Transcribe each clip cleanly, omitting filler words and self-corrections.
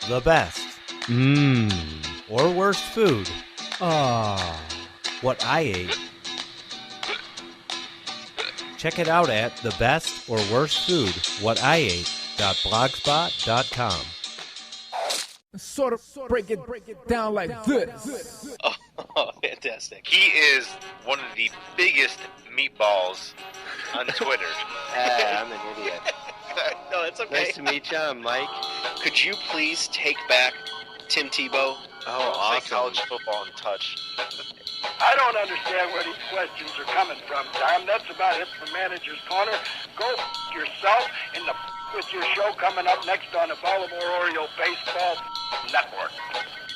The best. Or worst food. What I ate. Check it out at the best or worst food, whatIate.blogspot.com. Sort of break it down like this. Oh, fantastic. He is one of the biggest meatballs on Twitter. I'm an idiot. No, that's okay. Nice to meet you. I'm Mike. Could you please take back Tim Tebow? Oh, awesome. Say college football in touch. I don't understand where these questions are coming from, Tom. That's about it for Manager's Corner. Go yourself in the with your show coming up next on the Baltimore Oriole Baseball Network.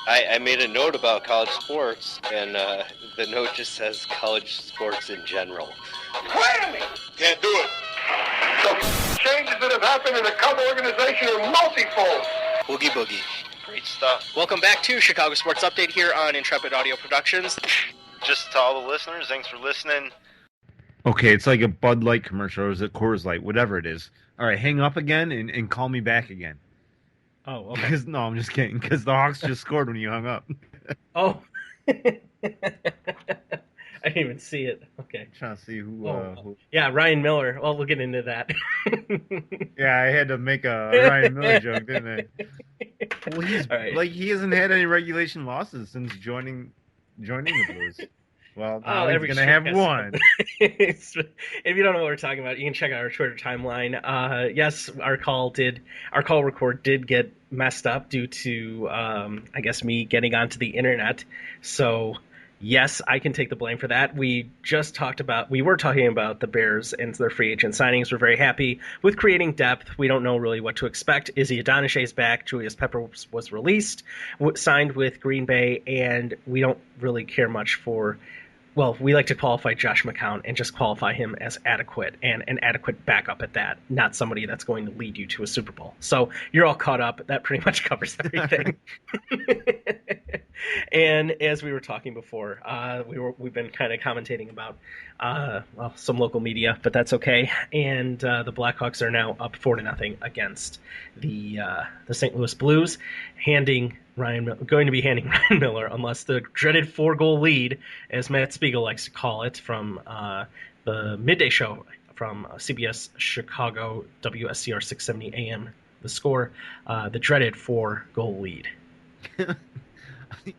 I made a note about college sports, and the note just says college sports in general. Whammy! Can't do it. The changes that have happened in the Cub organization are multifold. Boogie boogie. Great stuff. Welcome back to Chicago Sports Update here on Intrepid Audio Productions. Just to all the listeners, thanks for listening. Okay, it's like a Bud Light commercial, or is it Coors Light? Whatever it is. All right, hang up again and call me back again. Oh, okay. No, I'm just kidding, because the Hawks just scored when you hung up. Oh. I didn't even see it. Okay. I'm trying to see who... Yeah, Ryan Miller. Well, we'll get into that. Yeah, I had to make a Ryan Miller joke, didn't I? Well, he hasn't had any regulation losses since joining the Blues. Well, now he's going to have one. If you don't know what we're talking about, you can check out our Twitter timeline. Yes, our call record did get messed up due to, I guess, me getting onto the internet. So, yes, I can take the blame for that. We were talking about the Bears and their free agent signings. We're very happy with creating depth. We don't know really what to expect. Izzy Adonishé is back. Julius Pepper was released, signed with Green Bay, and we don't really care much for... Well, we like to qualify Josh McCown and just qualify him as adequate and an adequate backup at that, not somebody that's going to lead you to a Super Bowl. So you're all caught up. That pretty much covers everything. And as we were talking before, we've been kind of commentating about some local media, but that's okay. And the Blackhawks are now up 4-0 against the St. Louis Blues, going to be handing Ryan Miller, unless the dreaded 4-goal lead, as Matt Spiegel likes to call it, from the midday show from CBS Chicago, WSCR 670 AM, The Score, the dreaded 4-goal lead.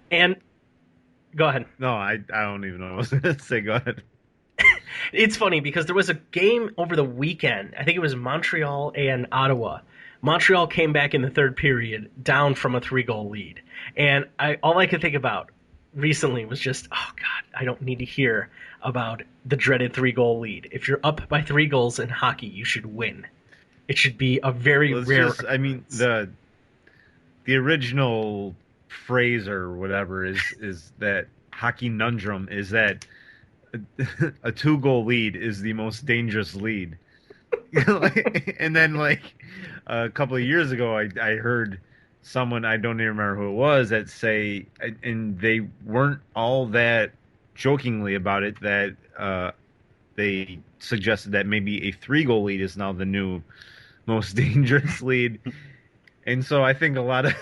And go ahead. No, I don't even know what I was going to say. Go ahead. It's funny because there was a game over the weekend. I think it was Montreal and Ottawa. Montreal came back in the third period down from a 3-goal lead. And all I could think about recently was just, oh, God, I don't need to hear about the dreaded 3-goal lead. If you're up by 3 goals in hockey, you should win. It should be a very rare... the original phrase or whatever is that hockey conundrum is that a 2-goal lead is the most dangerous lead. And then a couple of years ago I heard someone, I don't even remember who it was, that say, and they weren't all that jokingly about it, that they suggested that maybe a 3-goal lead is now the new most dangerous lead. And so I think a lot of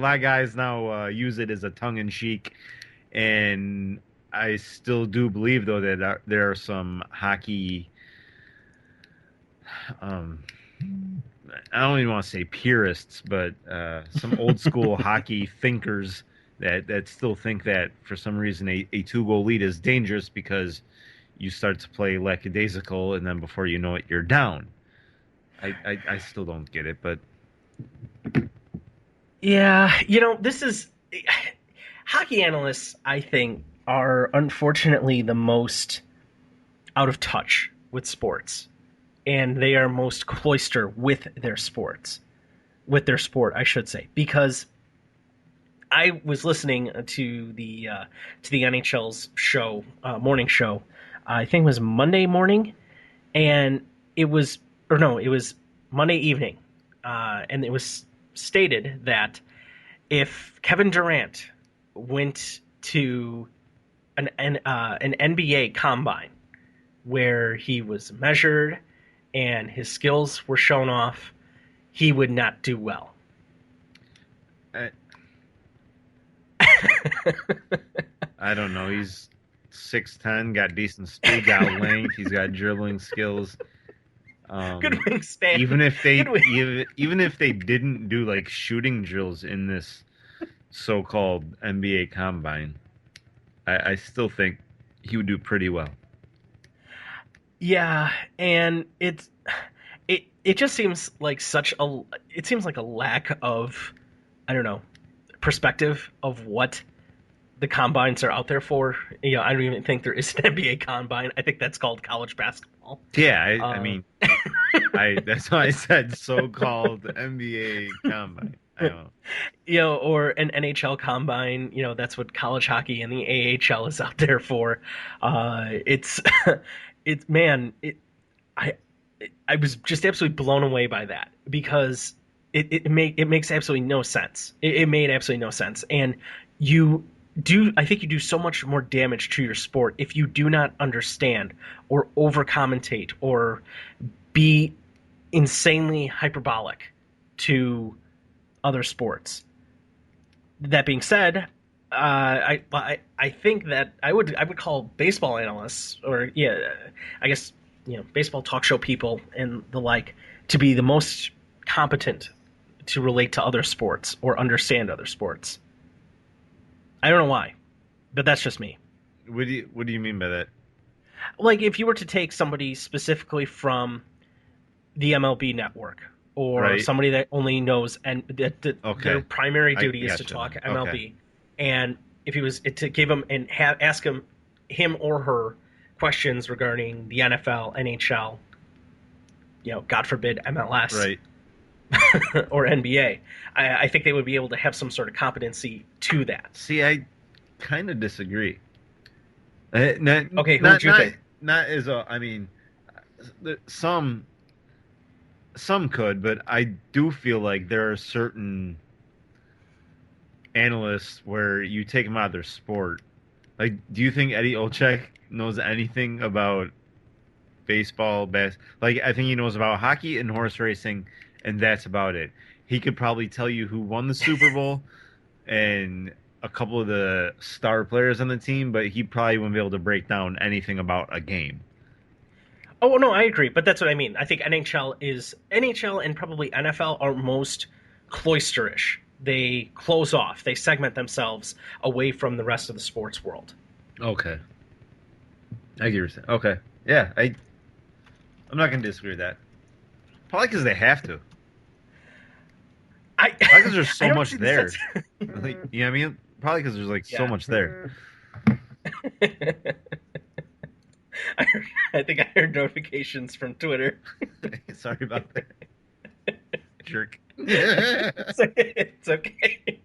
guys now use it as a tongue-in-cheek, and I still do believe, though, that there are some hockey, I don't even want to say purists, but some old-school hockey thinkers that still think that for some reason a 2-goal lead is dangerous because you start to play lackadaisical, and then before you know it, you're down. I still don't get it, but... Yeah, this is... Hockey analysts, I think, are unfortunately the most out of touch with sports. And they are most cloistered with their sport, I should say. Because I was listening to the NHL's show, morning show, I think it was Monday morning, and it was Monday evening. And it was stated that if Kevin Durant went to an NBA combine where he was measured and his skills were shown off, he would not do well. I don't know. He's 6'10", got decent speed, got length. He's got dribbling skills. Good wingspan. Even if they didn't do like shooting drills in this so-called NBA combine, I still think he would do pretty well. Yeah, and it just seems like a lack of, I don't know, perspective of what the combines are out there for. You know, I don't even think there is an NBA combine. I think that's called college basketball. Yeah, I mean, that's why I said so-called NBA combine. I don't know. You know, or an NHL combine. You know, that's what college hockey and the AHL is out there for. It's I was just absolutely blown away by that, because it makes absolutely no sense. It made absolutely no sense, and I think you do so much more damage to your sport if you do not understand or over commentate or be insanely hyperbolic to other sports. That being said, I think that I would call baseball analysts, or I guess, you know, baseball talk show people and the like, to be the most competent to relate to other sports or understand other sports. I don't know why, but that's just me. What do you mean by that? Like, if you were to take somebody specifically from the MLB network, or somebody that only knows, and their primary duty is to talk MLB, and if he was to give him and ask him or her questions regarding the NFL, NHL, you know, God forbid MLS, right, or NBA, I think they would be able to have some sort of competency to that. See, I kind of disagree. Okay, who would you think? Not as a, I mean, some could, but I do feel like there are certain analysts where you take them out of their sport. Like, do you think Eddie Olczyk knows anything about baseball, like, I think he knows about hockey and horse racing, and that's about it. He could probably tell you who won the Super Bowl and a couple of the star players on the team, but he probably wouldn't be able to break down anything about a game. Oh, no, I agree, but that's what I mean. I think NHL and probably NFL are most cloisterish. They close off. They segment themselves away from the rest of the sports world. Okay. I get what you're saying. Okay. Yeah, I'm not going to disagree with that. Probably because they have to. Probably because there's so much there. Like, you know what I mean? Probably because there's like so much there. I think I heard notifications from Twitter. Sorry about that. Jerk. It's okay.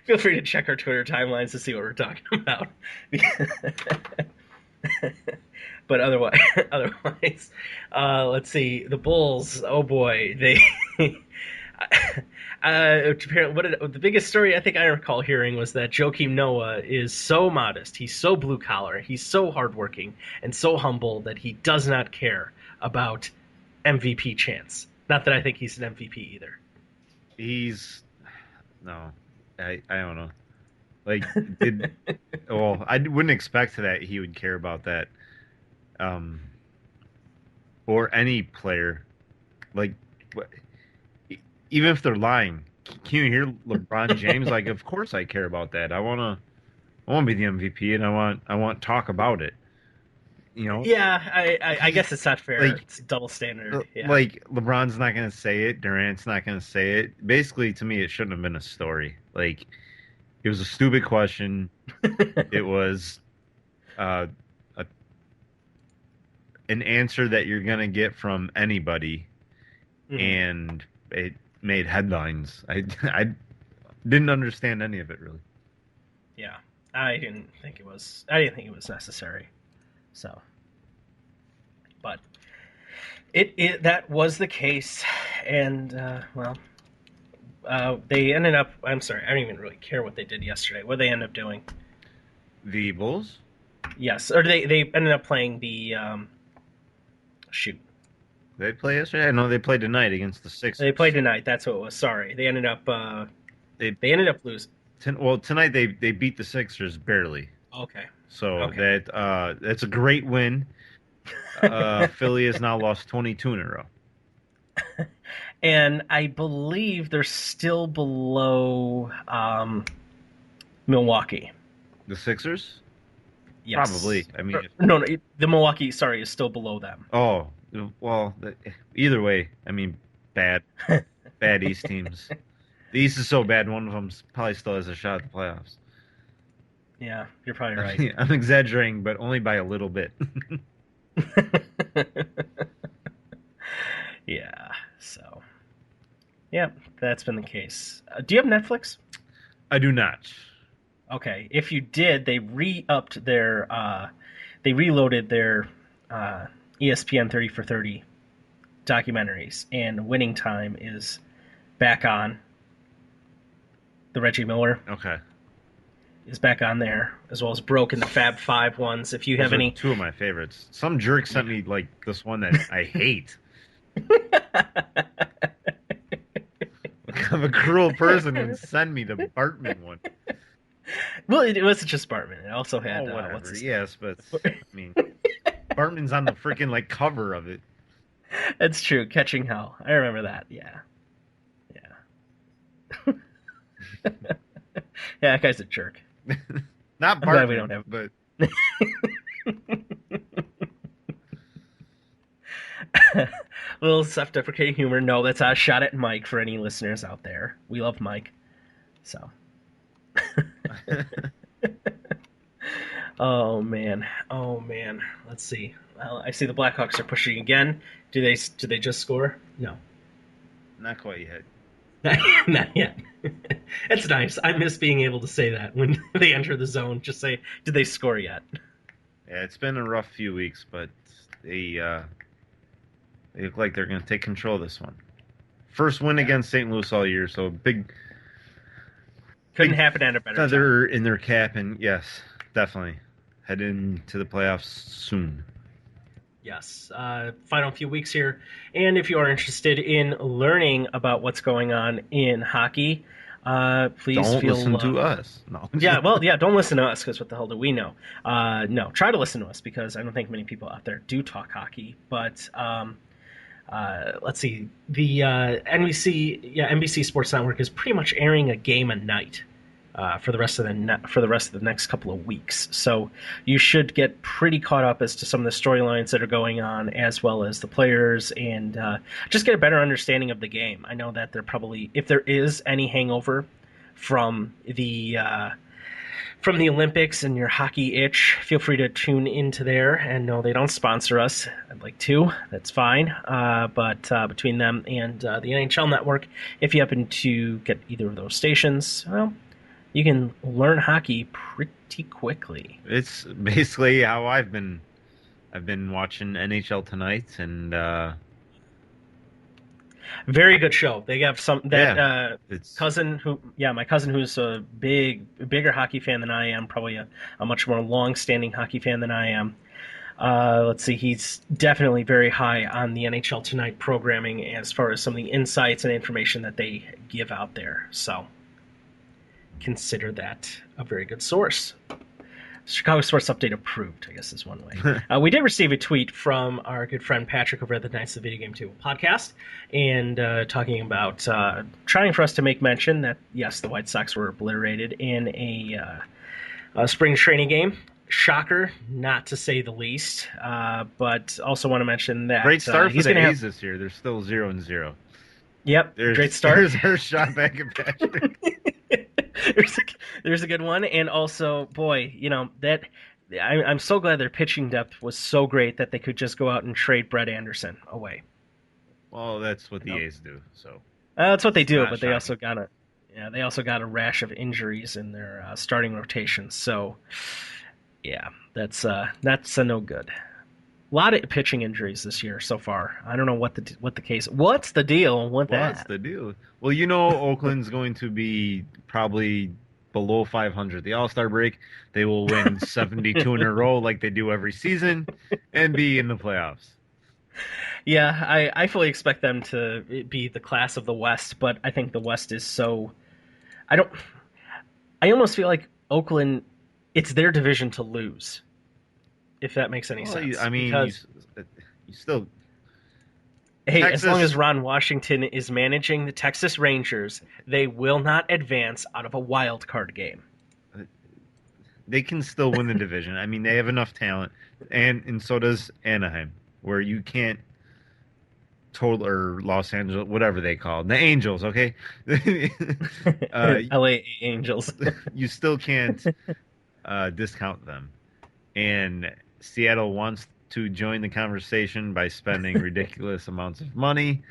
Feel free to check our Twitter timelines to see what we're talking about. But otherwise, let's see. The Bulls. Oh boy, they. The biggest story I think I recall hearing was that Joakim Noah is so modest, he's so blue collar, he's so hardworking, and so humble that he does not care about MVP chance. Not that I think he's an MVP either. I don't know. Like, I wouldn't expect that he would care about that. Or any player. Like, even if they're lying, can you hear LeBron James? Like, of course I care about that. I want to be the MVP, and I want talk about it. You know? Yeah, I guess it's not fair. Like, it's double standard. Yeah. Like, LeBron's not going to say it. Durant's not going to say it. Basically, to me, it shouldn't have been a story. Like, it was a stupid question. It was an answer that you're going to get from anybody, and it made headlines. I didn't understand any of it, really. Yeah, I didn't think it was necessary. So, but that was the case, and they ended up. I'm sorry, I don't even really care what they did yesterday. What did they end up doing? The Bulls? Yes, or they ended up playing the shoot. They play yesterday? I know they played tonight against the Sixers. They played tonight. That's what it was. Sorry, they ended up They ended up losing. Tonight they beat the Sixers barely. Okay. So Okay. that's a great win. Philly has now lost 22 in a row. And I believe they're still below Milwaukee. The Sixers? Yes. Probably. I mean, no, the Milwaukee, sorry, is still below them. oh, well, either way, I mean, bad East teams. The East is so bad, one of them probably still has a shot at the playoffs. Yeah, you're probably right. I'm exaggerating, but only by a little bit. Yeah, so. Yeah, that's been the case. Do you have Netflix? I do not. Okay, if you did, they reloaded their ESPN 30 for 30 documentaries, and Winning Time is back on. The Reggie Miller Okay. is back on there, as well as Broken, the Fab Five ones. If you have Those are any, two of my favorites. Some jerk sent me like this one that I hate. I'm a cruel person and send me the Bartman one. well, it wasn't just Bartman. It also had Whatever. what's his Yes, but I mean, Bartman's on the freaking like cover of it. That's true. Catching Hell. I remember that. Yeah. Yeah, that guy's a jerk. Not I'm glad Bartman, we don't have- but Little self-deprecating humor. No, that's a shot at Mike for any listeners out there. We love Mike. So. Oh man. Let's see. Well, I see the Blackhawks are pushing again. Do they just score? No. not quite yet. Not yet. It's nice. I miss being able to say that when they enter the zone. Just say, did they score yet? Yeah, it's been a rough few weeks, but they look like they're going to take control of this one. First win against St. Louis all year, so big Couldn't happen at a better time. feather in their cap, and yes, definitely head into the playoffs soon. Yes. Final few weeks here. And if you are interested in learning about what's going on in hockey, please Don't listen to us. No. Don't listen to us because what the hell do we know? No, try to listen to us because I don't think many people out there do talk hockey. But let's see. The NBC Sports Network is pretty much airing a game a night. For the rest of the next couple of weeks, so you should get pretty caught up as to some of the storylines that are going on, as well as the players, and just get a better understanding of the game. I know that there probably, if there is any hangover from the Olympics and your hockey itch, feel free to tune into there. And no, they don't sponsor us. I'd like to. That's fine. But between them and the NHL Network, if you happen to get either of those stations, well, you can learn hockey pretty quickly. It's basically how I've been watching NHL Tonight, and very good show. They have my cousin who's a bigger hockey fan than I am, probably a much more long-standing hockey fan than I am. Let's see, he's definitely very high on the NHL Tonight programming as far as some of the insights and information that they give out there. So consider that a very good source. Chicago Sports Update approved, I guess is one way. We did receive a tweet from our good friend Patrick over at the Knights of the Video Game Table podcast, and talking about trying for us to make mention that, yes, the White Sox were obliterated in a spring training game. Shocker, not to say the least, but also want to mention that great start for the A's have... this year. They're still 0-0. Yep, great start. There's our shot back at Patrick. There's a good one, and also, boy, that I'm so glad their pitching depth was so great that they could just go out and trade Brett Anderson away. Well, that's what the A's do. So that's what they do, but shocking. they also got a rash of injuries in their starting rotation. So, yeah, that's a no good. A lot of pitching injuries this year so far. I don't know what the case. What's the deal with that? What's the deal? Well, Oakland's going to be probably below 500. The All-Star break, they will win 72 in a row like they do every season and be in the playoffs. Yeah, I fully expect them to be the class of the West, but I think the West is so... I almost feel like Oakland, it's their division to lose, if that makes any sense. I mean, because, you still. hey, Texas, as long as Ron Washington is managing the Texas Rangers, they will not advance out of a wild card game. they can still win the division. I mean, they have enough talent, and so does Anaheim, where you can't or Los Angeles, whatever they call it, the Angels. Okay, LA Angels. you still can't discount them, and Seattle wants to join the conversation by spending ridiculous amounts of money.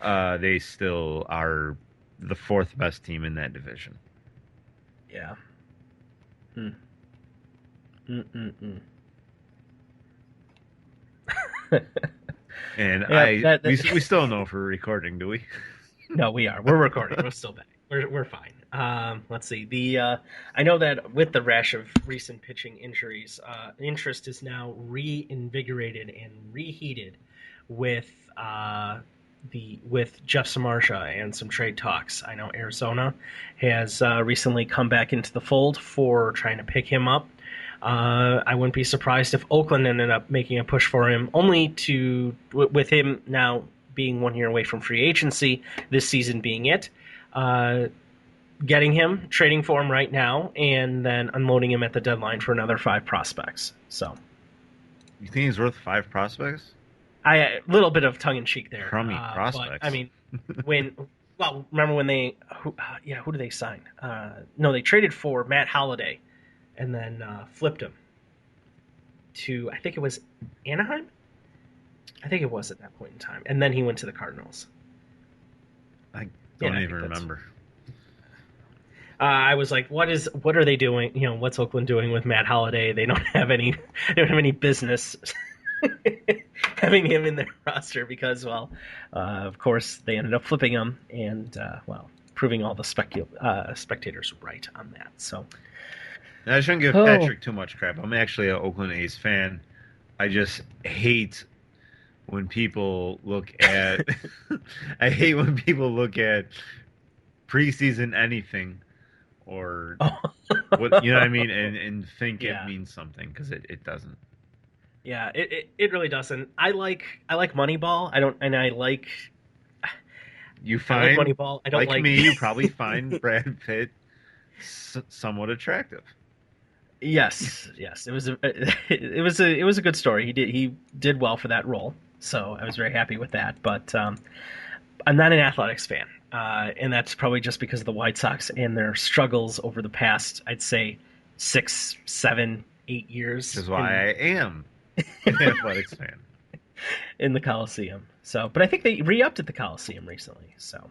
They still are the fourth best team in that division. Yeah. And Yeah, we still don't know if we're recording, do we? No, we are. We're recording. We're still back. We're fine. Let's see. I know that with the rash of recent pitching injuries, interest is now reinvigorated and reheated with Jeff Samardzija and some trade talks. I know Arizona has recently come back into the fold for trying to pick him up. I wouldn't be surprised if Oakland ended up making a push for him, only to, with him now being 1 year away from free agency, this season being it, getting him, trading for him right now, and then unloading him at the deadline for another 5 prospects. So, you think he's worth 5 prospects? A little bit of tongue-in-cheek there. Crummy prospects. But, I mean, remember when they, who did they sign? No, they traded for Matt Holliday and then flipped him to, I think it was Anaheim? I think it was at that point in time. And then he went to the Cardinals. I don't even remember. I was like, what are they doing? You know, what's Oakland doing with Matt Holliday? They don't have any business having him in their roster because, well, of course, they ended up flipping him and, proving all the spectators right on that. So, I shouldn't give Patrick too much crap. I'm actually an Oakland A's fan. I just hate when people look at preseason anything or what, you know what I mean, and think it means something, because it doesn't. Yeah, it really doesn't. I like Moneyball. I like Moneyball. I don't like me. You probably find Brad Pitt somewhat attractive. Yes. It was a good story. He did well for that role, so I was very happy with that. But I'm not an athletics fan, and that's probably just because of the White Sox and their struggles over the past, I'd say, 6, 7, 8 years. Which is why I am an athletics fan in the Coliseum. So, but I think they re-upped at the Coliseum recently, so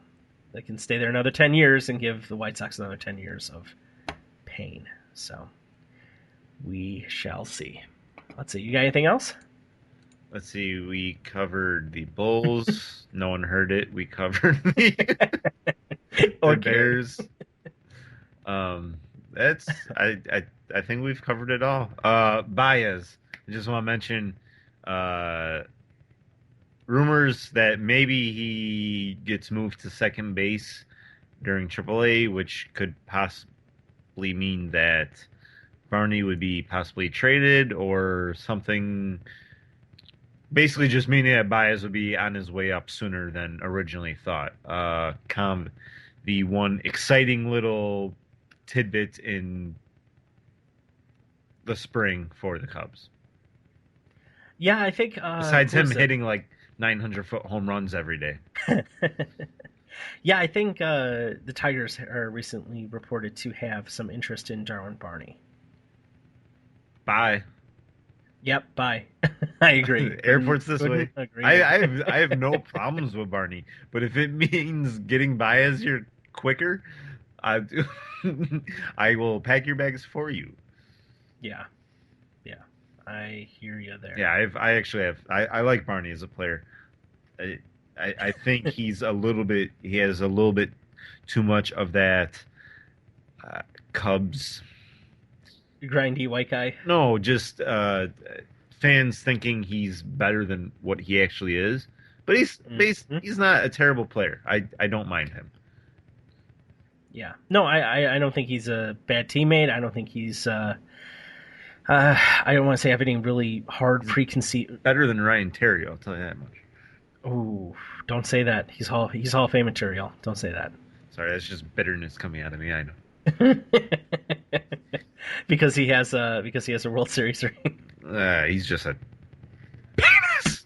they can stay there another 10 years and give the White Sox another 10 years of pain. So, we shall see. Let's see. You got anything else? Let's see. We covered the Bulls. No one heard it. We covered the Bears. I think we've covered it all. Baez. I just want to mention rumors that maybe he gets moved to second base during AAA, which could possibly mean that Barney would be possibly traded or something. Basically just meaning that Baez would be on his way up sooner than originally thought. The one exciting little tidbit in the spring for the Cubs. Yeah, I think... besides him hitting like 900-foot home runs every day. Yeah, I think the Tigers are recently reported to have some interest in Darwin Barney. Bye. Yep, bye. I agree. Airport's this way. I have no problems with Barney, but if it means getting Baez here quicker, I will pack your bags for you. Yeah. I hear you there. Yeah, I like Barney as a player. I think he has a little bit too much of that Cubs grindy white guy. No, just fans thinking he's better than what he actually is. But he's not a terrible player. I don't mind him. Yeah. No, I don't think he's a bad teammate. I don't think he's. I don't want to say everything really hard preconceived. Better than Ryan Terry, I'll tell you that much. Ooh, don't say that. He's Hall of Fame material. Don't say that. Sorry, that's just bitterness coming out of me. I know. because he has a World Series ring. He's just a penis.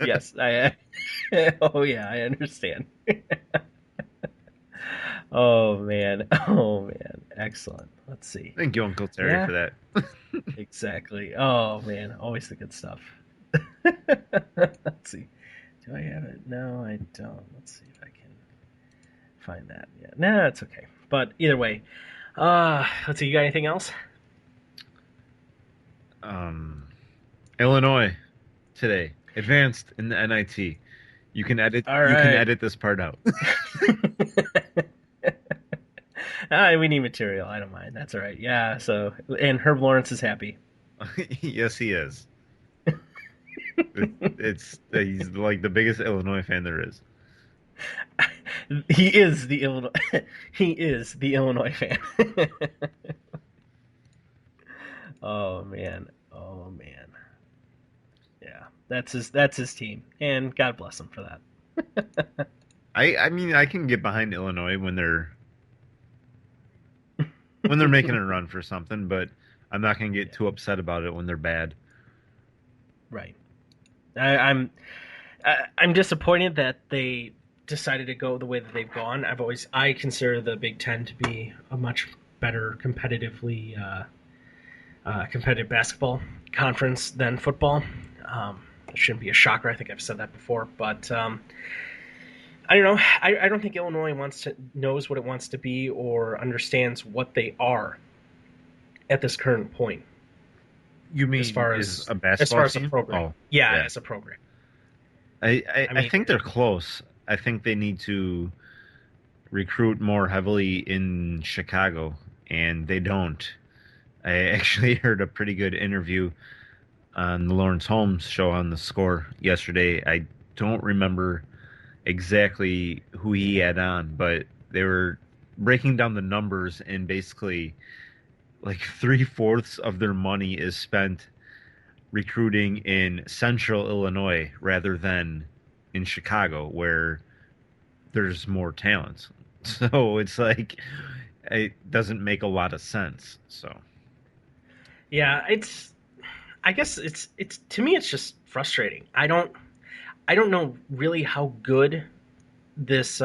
Yes, oh yeah, I understand. Oh man, excellent. Let's see. Thank you, Uncle Terry, for that. Exactly. Oh man, always the good stuff. Let's see. Do I have it? No, I don't. Let's see if I can find that. Yeah, no, it's okay. But either way, let's see. You got anything else? Illinois today advanced in the NIT. You can edit. All right. You can edit this part out. We need material. I don't mind. That's all right. Yeah. So, and Herb Lawrence is happy. Yes, he is. He's like the biggest Illinois fan there is. He is the Illinois. He is the Illinois fan. Oh man. Yeah, that's his team, and God bless him for that. I mean, I can get behind Illinois when they're making a run for something, but I'm not going to get too upset about it when they're bad. Right. I'm disappointed that they decided to go the way that they've gone. I consider the Big Ten to be a much better competitive basketball conference than football. It shouldn't be a shocker. I think I've said that before, but I don't know. I don't think Illinois knows what it wants to be or understands what they are at this current point. You mean as far as a basketball team? A program? Oh, yeah, as a program. I think they're close. I think they need to recruit more heavily in Chicago, and they don't. I actually heard a pretty good interview on the Lawrence Holmes show on The Score yesterday. I don't remember exactly who he had on, but they were breaking down the numbers, and basically like 3/4 of their money is spent recruiting in central Illinois rather than in Chicago, where there's more talent. So it's like, it doesn't make a lot of sense. So yeah, I guess it's to me it's just frustrating. I don't know really how good this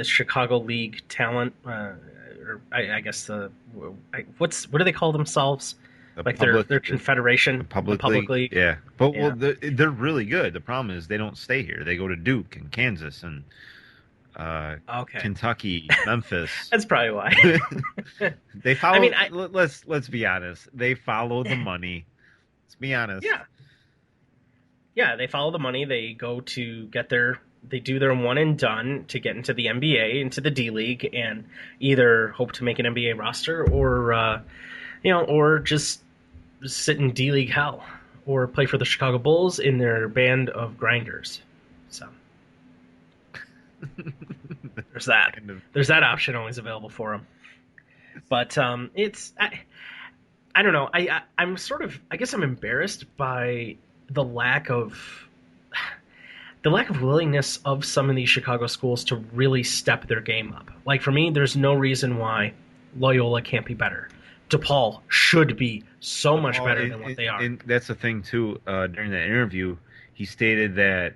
Chicago League talent, or I guess what do they call themselves? Their confederation, the public league. Yeah, but yeah. Well, they're really good. The problem is they don't stay here. They go to Duke and Kansas and Kentucky, Memphis. That's probably why. They follow. I mean, let's be honest. They follow the money. Let's be honest. Yeah, they follow the money. They go to they do their one and done to get into the NBA, into the D League, and either hope to make an NBA roster or, or just sit in D League hell or play for the Chicago Bulls in their band of grinders. So there's that. There's that option always available for them. But I don't know. I'm sort of, I guess I'm embarrassed by the lack of willingness of some of these Chicago schools to really step their game up. Like for me, there's no reason why Loyola can't be better. DePaul should be so much better than what they are. And that's the thing too. During that interview, he stated that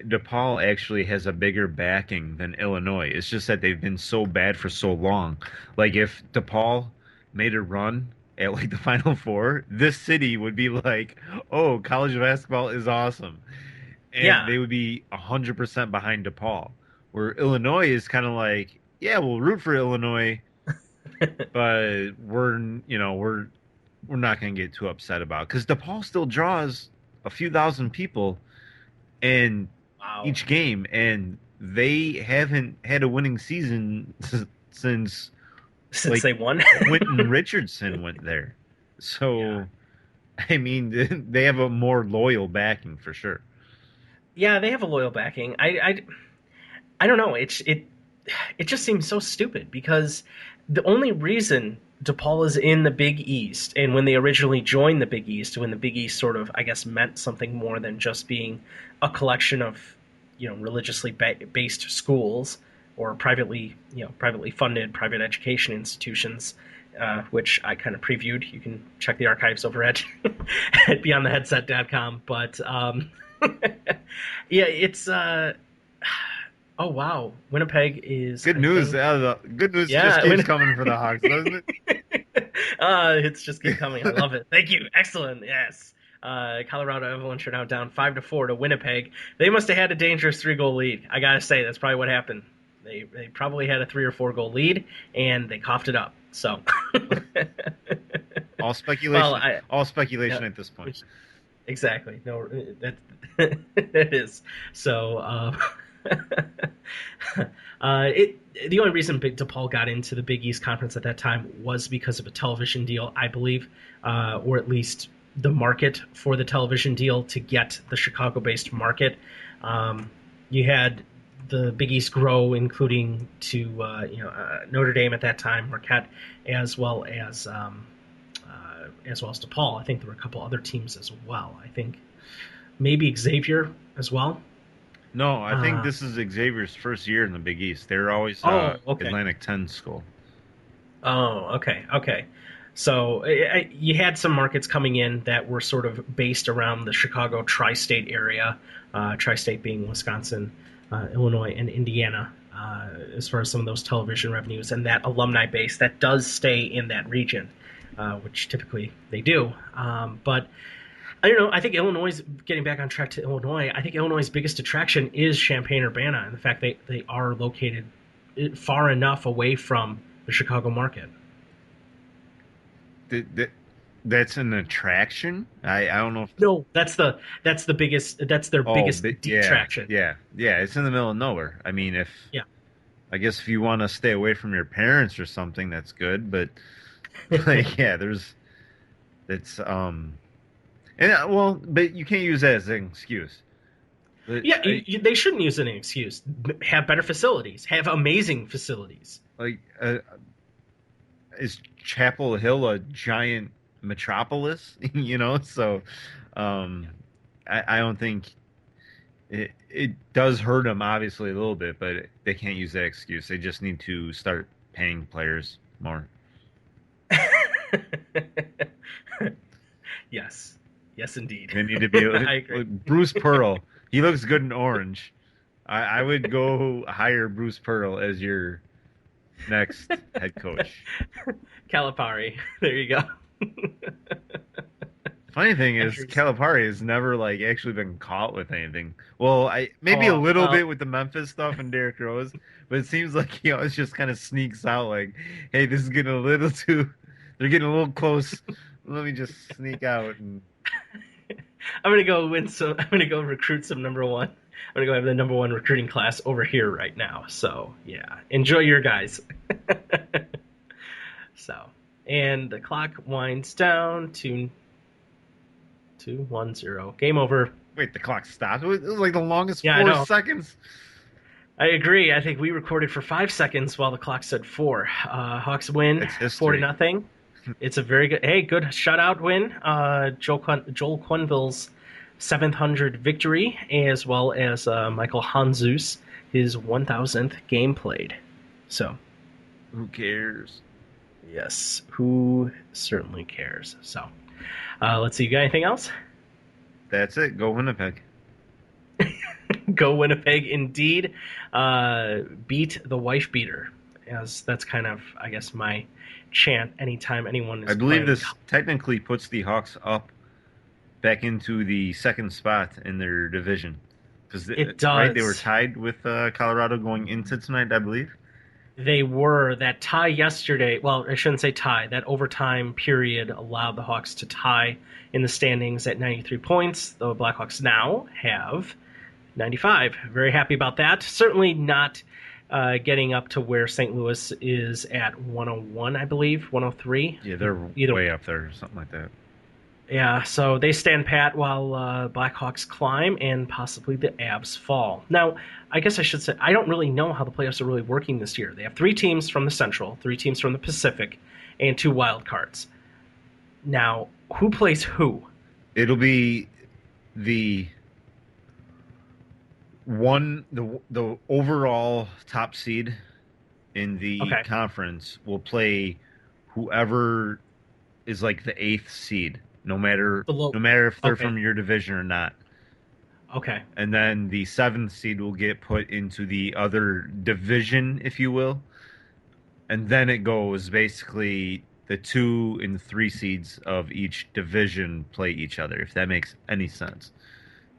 DePaul actually has a bigger backing than Illinois. It's just that they've been so bad for so long. Like if DePaul made a run at like the Final Four, this city would be like, "Oh, college basketball is awesome," and they would be 100% behind DePaul. Where Illinois is kind of like, "Yeah, we'll root for Illinois, but we're not going to get too upset about it," because DePaul still draws a few thousand people in each game, and they haven't had a winning season since they won. Quentin Richardson went there. So, I mean, they have a more loyal backing for sure. Yeah, they have a loyal backing. I don't know. it just seems so stupid because the only reason DePaul is in the Big East, and when they originally joined the Big East, when the Big East sort of, I guess, meant something more than just being a collection of, religiously based schools or privately funded private education institutions, which I kind of previewed. You can check the archives over at beyondtheheadset.com. But yeah, it's oh wow, Winnipeg is good news. Good news just keeps coming for the Hawks, doesn't it? It's just keep coming. I love it. Thank you. Excellent. Yes. Colorado Avalanche are now down 5-4 to Winnipeg. They must have had a dangerous 3-goal lead. I gotta say, that's probably what happened. They probably had a 3 or 4 goal lead, and they coughed it up. So all speculation. Well, all speculation at this point. Exactly. No, that it is. So the only reason Big DePaul got into the Big East Conference at that time was because of a television deal, I believe, or at least the market for the television deal to get the Chicago-based market. You had the Big East grow, including to Notre Dame at that time, Marquette, as well as DePaul. I think there were a couple other teams as well. I think maybe Xavier as well. No, I think this is Xavier's first year in the Big East. They're always Atlantic 10 school. Oh, okay. So you had some markets coming in that were sort of based around the Chicago tri-state area, tri-state being Wisconsin, Illinois, and Indiana, as far as some of those television revenues, and that alumni base that does stay in that region, which typically they do. But I don't know. I think Illinois, getting back on track to Illinois, I think Illinois' biggest attraction is Champaign-Urbana, and the fact they are located far enough away from the Chicago market. That's an attraction. I don't know. No, that's their biggest detraction. Yeah, it's in the middle of nowhere. I mean, I guess if you want to stay away from your parents or something, that's good. But but you can't use that as an excuse. But they shouldn't use it as an excuse. Have better facilities. Have amazing facilities. Like, is Chapel Hill a giant metropolis? So I don't think it does hurt them, obviously, a little bit, but they can't use that excuse. They just need to start paying players more. Yes, indeed. They need to be. I agree. Bruce Pearl, he looks good in orange. I would go hire Bruce Pearl as your next head coach. Calipari. There you go. Funny thing is, Calipari has never actually been caught with anything. Well, maybe a little bit with the Memphis stuff and Derrick Rose, but it seems like it just kind of sneaks out. Like, hey, this is getting a little too. They're getting a little close. Let me just sneak out and. I'm gonna go recruit some number one. I'm gonna go have the number one recruiting class over here right now. So yeah, enjoy your guys. So, and the clock winds down to 2:10. Game over. Wait, the clock stopped. It was like the longest 4 seconds. I agree. I think we recorded for 5 seconds while the clock said 4. Hawks win 4-0. It's a very good shutout win. Joel Quenneville's 700th victory, as well as Michael Hanzus, his 1,000th game played. So, who cares? Yes, who certainly cares. So, let's see. You got anything else? That's it. Go Winnipeg. Go Winnipeg, indeed. Beat the wife beater, as that's kind of, I guess, my chant anytime anyone is. I believe this technically puts the Hawks up back into the second spot in their division. It does. Right? They were tied with Colorado going into tonight, I believe. They were. That tie yesterday, well, I shouldn't say tie, that overtime period allowed the Hawks to tie in the standings at 93 points. The Blackhawks now have 95. Very happy about that. Certainly not getting up to where St. Louis is at 101, I believe, 103. Yeah, they're way up there, or something like that. Yeah, so they stand pat while Blackhawks climb and possibly the Avs fall. Now, I guess I should say, I don't really know how the playoffs are really working this year. They have 3 teams from the Central, 3 teams from the Pacific, and 2 wild cards. Now, who plays who? It'll be the overall top seed in the conference will play whoever is like the 8th seed, no matter if they're from your division or not. Okay. And then the 7th seed will get put into the other division, if you will. And then it goes basically the 2 and 3 seeds of each division play each other, if that makes any sense.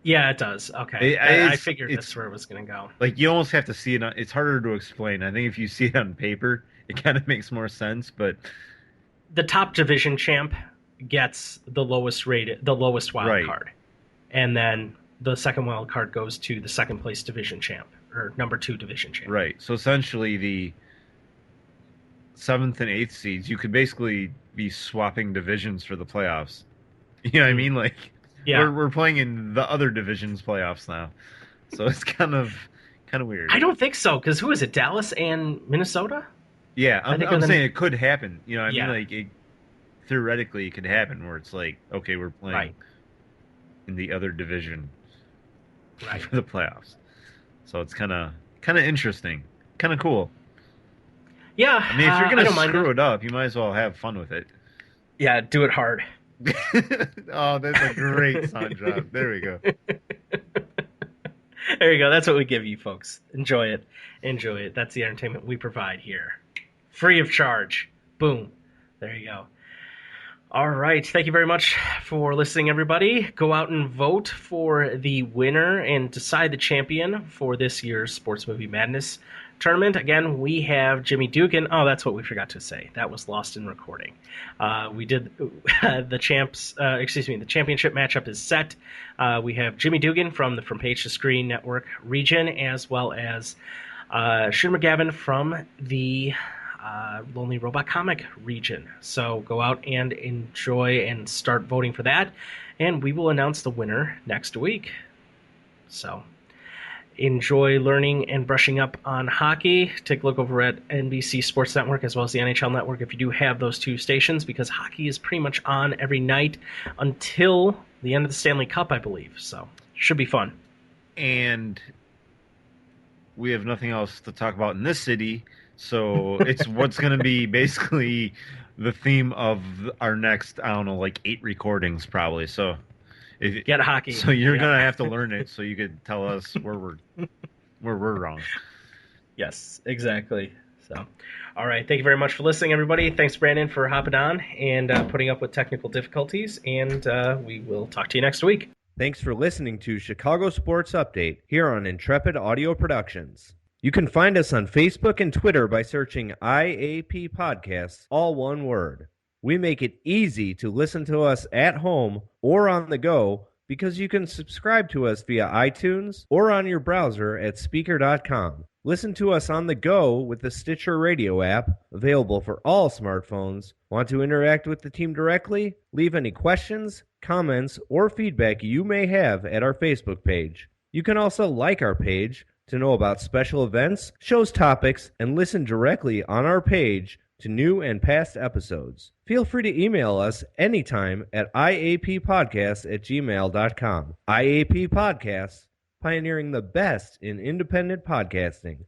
Yeah, it does. Okay. I figured that's where it was going to go. Like, you almost have to see it. It's harder to explain. I think if you see it on paper, it kind of makes more sense. But the top division champ gets the lowest wild card. And then the second wild card goes to the second place division champ, or number 2 division champ. Right. So essentially the 7th and 8th seeds, you could basically be swapping divisions for the playoffs. You know what I mean? Like, yeah, we're playing in the other divisions playoffs now. So it's kind of weird. I don't think so, because who is it? Dallas and Minnesota? Yeah, I'm saying it could happen. You know what I mean? Like, theoretically, it could happen where it's like, okay, we're playing in the other division for the playoffs. So it's kind of interesting, kind of cool. Yeah, I mean, if you're gonna screw it up, you might as well have fun with it. Yeah, do it hard. Oh, that's a great sound drop. There we go. There you go. That's what we give you, folks. Enjoy it. Enjoy it. That's the entertainment we provide here. Free of charge. Boom. There you go. All right. Thank you very much for listening, everybody. Go out and vote for the winner and decide the champion for this year's Sports Movie Madness tournament. Again, we have Jimmy Dugan. Oh, that's what we forgot to say. That was lost in recording. We did the championship matchup is set. We have Jimmy Dugan from the From Page to Screen Network region, as well as Shooter McGavin from the Lonely Robot Comic region. So go out and enjoy and start voting for that, and we will announce the winner next week. So enjoy learning and brushing up on hockey. Take a look over at NBC Sports Network as well as the NHL Network if you do have those 2 stations, because hockey is pretty much on every night until the end of the Stanley Cup, I believe. So should be fun. And we have nothing else to talk about in this city, so it's what's going to be basically the theme of our next, 8 recordings probably. So get hockey. So you're gonna have to learn it, so you could tell us where we're wrong. Yes, exactly. So, all right. Thank you very much for listening, everybody. Thanks, Brandon, for hopping on and putting up with technical difficulties. And we will talk to you next week. Thanks for listening to Chicago Sports Update here on Intrepid Audio Productions. You can find us on Facebook and Twitter by searching IAP Podcasts, all one word. We make it easy to listen to us at home or on the go because you can subscribe to us via iTunes or on your browser at Spreaker.com. Listen to us on the go with the Stitcher Radio app, available for all smartphones. Want to interact with the team directly? Leave any questions, comments, or feedback you may have at our Facebook page. You can also like our page to know about special events, shows topics, and listen directly on our page to new and past episodes. Feel free to email us anytime at iappodcast@gmail.com. IAP Podcasts, pioneering the best in independent podcasting.